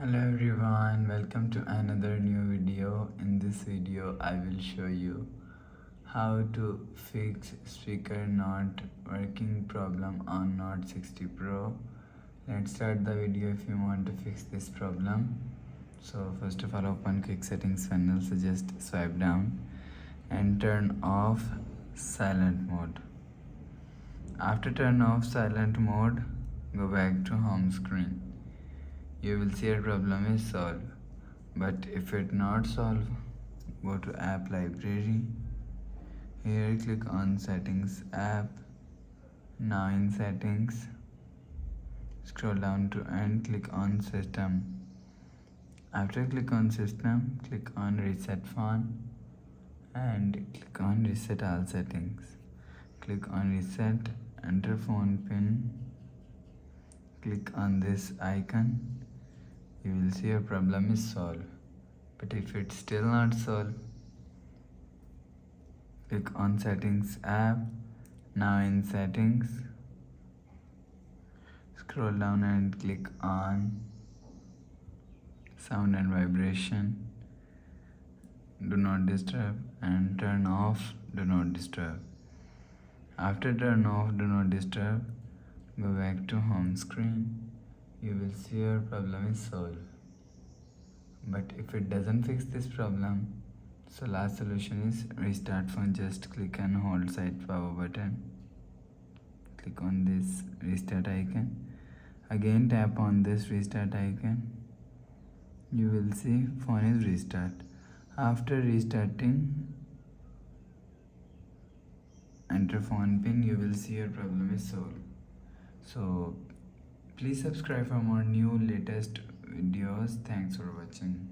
Hello everyone, welcome to another new video. In this video I will show you how to fix speaker not working problem on Note 60 Pro. Let's start the video if you want to fix this problem. So first of all, open quick settings panel, so just swipe down and turn off silent mode. After turn off silent mode, go back to home screen. You will see your problem is solved. But if it not solved, go to app library. Here click on settings app. Now in settings, scroll down to end, click on system. After click on system, click on reset phone and click on reset all settings. Click on reset, enter phone pin, click on this icon. You will see your problem is solved. But if it's still not solved, click on settings app. Now in settings, scroll down and click on sound and vibration, do not disturb, and turn off do not disturb. After turn off do not disturb, go back to home screen. You will see your problem is solved. But if it doesn't fix this problem, so last solution is restart phone. Just click and hold side power button. Click on this restart icon. Again tap on this restart icon. You will see phone is restart. After restarting, enter phone pin. You will see your problem is solved. So please subscribe for more new latest videos. Thanks for watching.